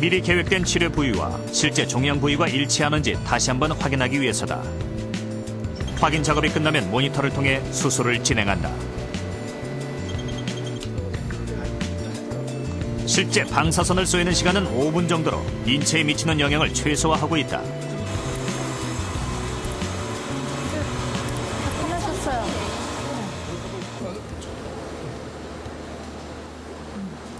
미리 계획된 치료 부위와 실제 종양 부위가 일치하는지 다시 한번 확인하기 위해서다. 확인 작업이 끝나면 모니터를 통해 수술을 진행한다. 실제 방사선을 쏘이는 시간은 5분 정도로 인체에 미치는 영향을 최소화하고 있다. 끝나셨어요.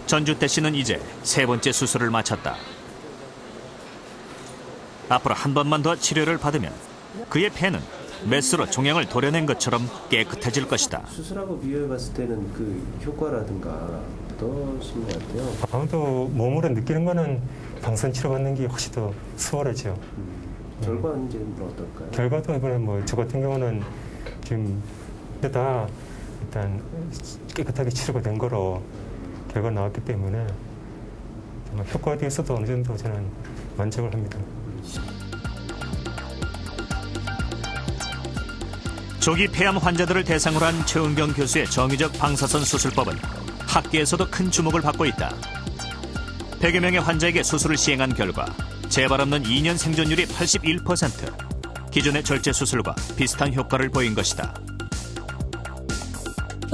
전주태 씨는 이제 3번째 수술을 마쳤다. 앞으로 한 번만 더 치료를 받으면 그의 폐는 메스로 종양을 도려낸 것처럼 깨끗해질 것이다. 수술하고 비교해봤을 때는 그 효과라든가 어떠신 것 같아요? 아무래도 몸으로 느끼는 거는 방사선 치료받는 게 훨씬 더 수월하죠. 결과는 이제 어떨까요? 결과도 이번에 저 같은 경우는 지금 다 일단 깨끗하게 치료가 된 거로 결과 나왔기 때문에 정말 효과에 대해서도 어느 정도 저는 만족을 합니다. 조기 폐암 환자들을 대상으로 한 최은경 교수의 정의적 방사선 수술법은 학계에서도 큰 주목을 받고 있다. 100여 명의 환자에게 수술을 시행한 결과 재발 없는 2년 생존율이 81%, 기존의 절제 수술과 비슷한 효과를 보인 것이다.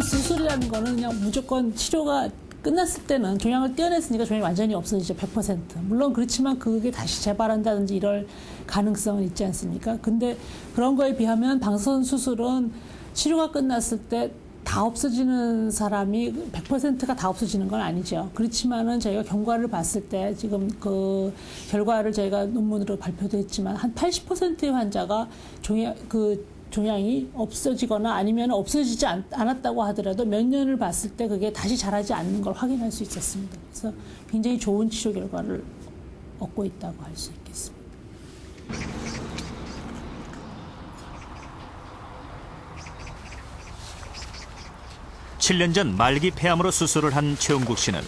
수술이라는 거는 그냥 무조건 치료가 끝났을 때는 종양을 떼어냈으니까 종양이 완전히 없어지죠. 100%. 물론 그렇지만 그게 다시 재발한다든지 이럴 가능성은 있지 않습니까? 근데 그런 거에 비하면 방사선 수술은 치료가 끝났을 때 다 없어지는 사람이 100%가 다 없어지는 건 아니죠. 그렇지만은 저희가 경과를 봤을 때 지금 그 결과를 저희가 논문으로 발표도 했지만 한 80%의 환자가 종양이 없어지거나 아니면 없어지지 않았다고 하더라도 몇 년을 봤을 때 그게 다시 자라지 않는 걸 확인할 수 있었습니다. 그래서 굉장히 좋은 치료 결과를 얻고 있다고 할 수 있겠습니다. 칠 년 전 말기 폐암으로 수술을 한 최은국 씨는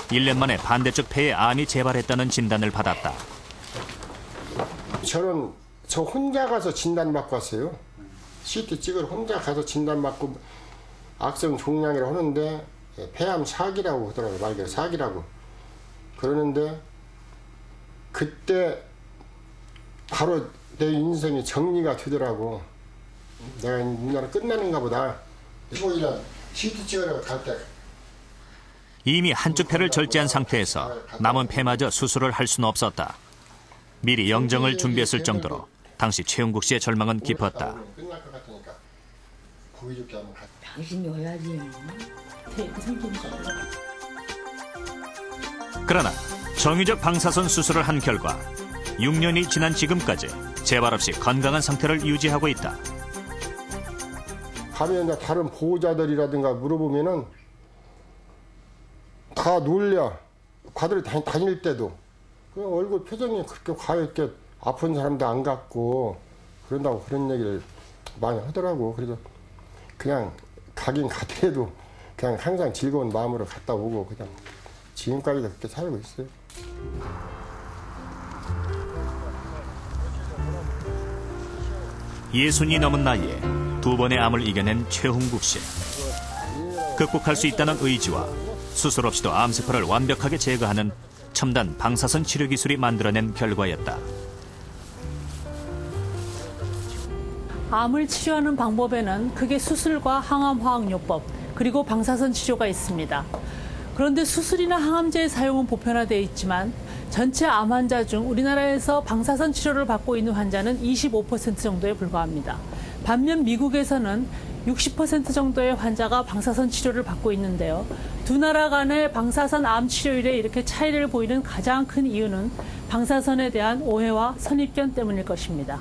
1년 만에 반대쪽 폐에 암이 재발했다는 진단을 받았다. 저는 저 혼자 가서 진단받고 왔어요. CT 찍으러 혼자 가서 진단받고 악성 종양이라고 하는데 폐암 4기라고 하더라고요. 말기가 4기라고. 그러는데 그때 바로 내 인생이 정리가 되더라고. 내가 인간은 끝나는가 보다. 15일날 CT 찍으러 갈 때 이미 한쪽 폐를 절제한 상태에서 남은 폐마저 수술을 할 수는 없었다. 미리 영정을 준비했을 정도로 당시 최은국 씨의 절망은 깊었다. 끝날 것 같으니까 구해줄게 한번 가. 당신이 해야지. 그러나 정의적 방사선 수술을 한 결과 6년이 지난 지금까지 재발 없이 건강한 상태를 유지하고 있다. 가면 이제 다른 보호자들이라든가 물어보면은 다 놀려. 과들 다닐 때도 그냥 얼굴 표정이 그렇게 가볍게 아픈 사람도 안 같고 그런다고 그런 얘기를 많이 하더라고. 그래서 그냥 가긴 가더라도 그냥 항상 즐거운 마음으로 갔다 오고 그냥 지금까지도 그렇게 살고 있어요. 예순이 넘은 나이에 2번의 암을 이겨낸 최은국 씨. 극복할 수 있다는 의지와 수술 없이도 암세포를 완벽하게 제거하는 첨단 방사선 치료 기술이 만들어낸 결과였다. 암을 치료하는 방법에는 크게 수술과 항암화학요법 그리고 방사선 치료가 있습니다. 그런데 수술이나 항암제의 사용은 보편화되어 있지만 전체 암 환자 중 우리나라에서 방사선 치료를 받고 있는 환자는 25% 정도에 불과합니다. 반면 미국에서는 60% 정도의 환자가 방사선 치료를 받고 있는데요. 두 나라 간의 방사선 암 치료율에 이렇게 차이를 보이는 가장 큰 이유는 방사선에 대한 오해와 선입견 때문일 것입니다.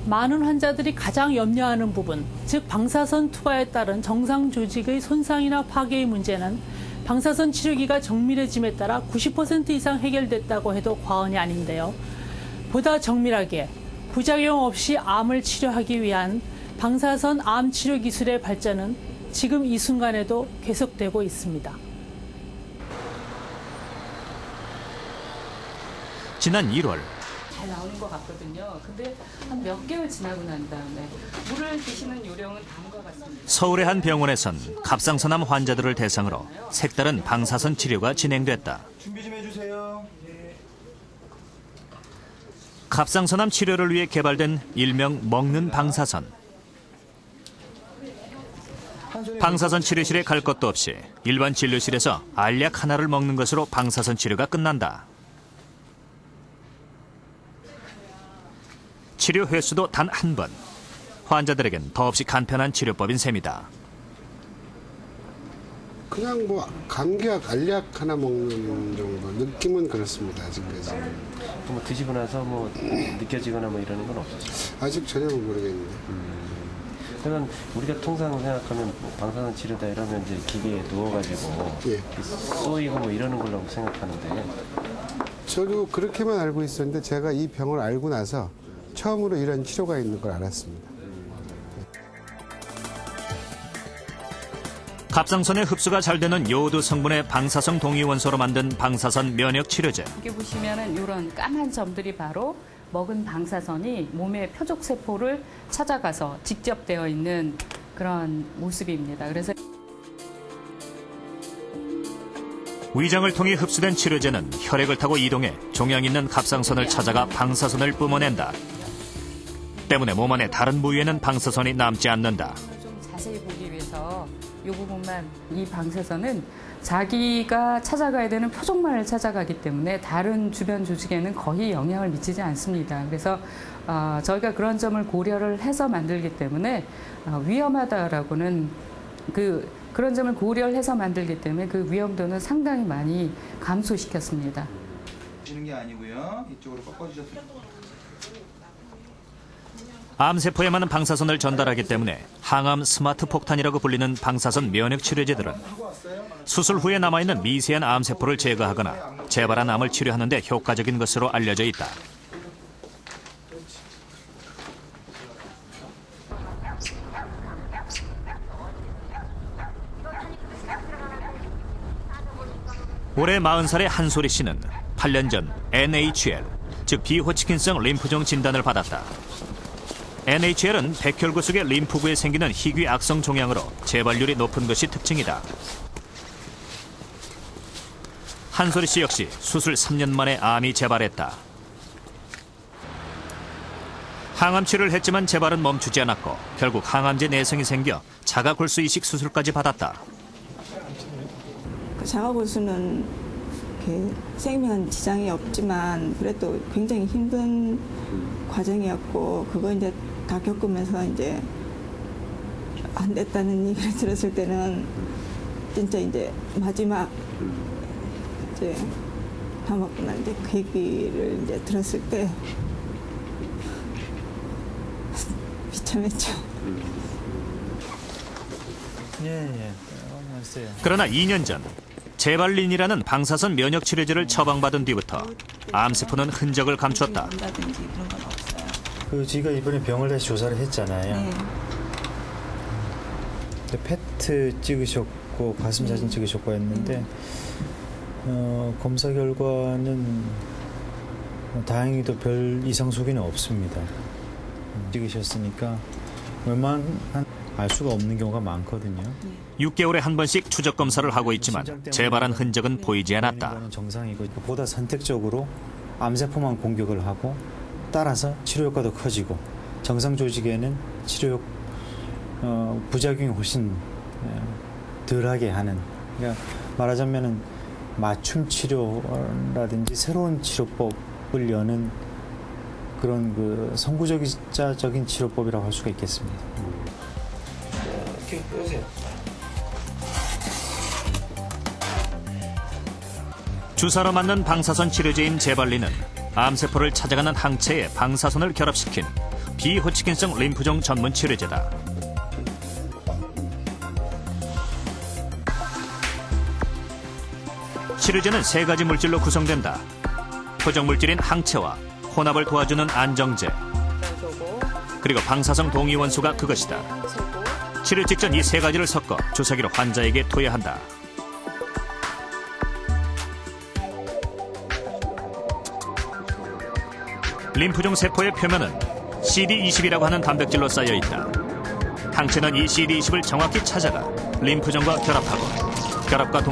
많은 환자들이 가장 염려하는 부분, 즉 방사선 투과에 따른 정상 조직의 손상이나 파괴의 문제는 방사선 치료기가 정밀해짐에 따라 90% 이상 해결됐다고 해도 과언이 아닌데요. 보다 정밀하게 부작용 없이 암을 치료하기 위한 방사선 암 치료 기술의 발전은 지금 이 순간에도 계속되고 있습니다. 지난 1월 잘 나오는 것 같거든요. 근데 한 몇 개월 지나고 난 다음에 물을 드시는 요령은 다음과 같습니다. 서울의 한 병원에선 갑상선암 환자들을 대상으로 색다른 방사선 치료가 진행됐다. 준비 좀 해주세요. 갑상선암 치료를 위해 개발된 일명 먹는 방사선. 방사선 치료실에 갈 것도 없이 일반 진료실에서 알약 하나를 먹는 것으로 방사선 치료가 끝난다. 치료 횟수도 단 한 번. 환자들에겐 더없이 간편한 치료법인 셈이다. 그냥 뭐 감기약 알약 하나 먹는 정도 느낌은 그렇습니다. 아직까지. 뭐 드시고 나서 뭐 느껴지거나 뭐 이러는 건 없었어요? 아직 전혀 모르겠네요. 그러면 우리가 통상 생각하면 뭐 방사선 치료다 이러면 이제 기계에 누워가지고 예. 쏘이고 뭐 이러는 걸로 생각하는데 저도 그렇게만 알고 있었는데 제가 이 병을 알고 나서 처음으로 이런 치료가 있는 걸 알았습니다. 갑상선의 흡수가 잘 되는 요오드 성분의 방사성 동위원소로 만든 방사선 면역 치료제. 여기 보시면은 이런 까만 점들이 바로 먹은 방사선이 몸의 표적 세포를 찾아가서 직접되어 있는 그런 모습입니다. 그래서 위장을 통해 흡수된 치료제는 혈액을 타고 이동해 종양 있는 갑상선을 찾아가 방사선을 뿜어낸다. 때문에 몸 안의 다른 부위에는 방사선이 남지 않는다. 좀 자세히 보기 위해서 이 부분만, 이 방사선은 자기가 찾아가야 되는 표적만을 찾아가기 때문에 다른 주변 조직에는 거의 영향을 미치지 않습니다. 그래서 저희가 그런 점을 고려를 해서 만들기 때문에 위험하다라고는 그런 점을 고려를 해서 만들기 때문에 그 위험도는 상당히 많이 감소시켰습니다. 주는 게 아니고요. 이쪽으로 꺾어주셨습니다. 암세포에 맞는 방사선을 전달하기 때문에 항암 스마트 폭탄이라고 불리는 방사선 면역 치료제들은 수술 후에 남아있는 미세한 암세포를 제거하거나 재발한 암을 치료하는 데 효과적인 것으로 알려져 있다. 올해 40살의 한소리 씨는 8년 전 NHL, 즉 비호치킨성 림프종 진단을 받았다. NHL은 백혈구 속의 림프구에 생기는 희귀 악성 종양으로 재발률이 높은 것이 특징이다. 한소리 씨 역시 수술 3년 만에 암이 재발했다. 항암 치료를 했지만 재발은 멈추지 않았고 결국 항암제 내성이 생겨 자가골수 이식 수술까지 받았다. 자가골수는 생명은 지장이 없지만 그래도 굉장히 힘든 과정이었고 그거 이제 다 겪으면서 이제 안 됐다는 얘기를 들었을 때는 진짜 이제 마지막 이제 다 먹고 난 이제 그 얘기를 이제 들었을 때 비참했죠. 예. 그러나 2년 전 제발린이라는 방사선 면역 치료제를 처방받은 뒤부터 암세포는 흔적을 감췄다. 저희가 이번에 병을 다시 조사를 했잖아요. 근데 페트 찍으셨고 가슴 사진 찍으셨고 했는데 검사 결과는 다행히도 별 이상 소견이 없습니다. 찍으셨으니까 웬만한 알 수가 없는 경우가 많거든요. 6개월에 한 번씩 추적 검사를 하고 있지만 재발한 흔적은 보이지 않았다. 정상이고 보다 선택적으로 암세포만 공격을 하고 따라서 치료 효과도 커지고 정상 조직에는 치료 부작용이 훨씬 덜하게 하는, 그러니까 말하자면은 맞춤 치료라든지 새로운 치료법을 여는 그런 그 선구자적인 치료법이라고 할 수가 있겠습니다. 이렇게 끄세요. 주사로 맞는 방사선 치료제인 제발린은 암세포를 찾아가는 항체에 방사선을 결합시킨 비호치킨성 림프종 전문 치료제다. 치료제는 3가지 물질로 구성된다. 표적 물질인 항체와 혼합을 도와주는 안정제, 그리고 방사성 동위원소가 그것이다. 치료 직전 이 3가지를 섞어 주사기로 환자에게 투여한다. 림프종 세포의 표면은 CD20이라고 하는 단백질로 쌓여 있다. 항체는 이 CD20을 정확히 찾아가 림프종과 결합하고 결합과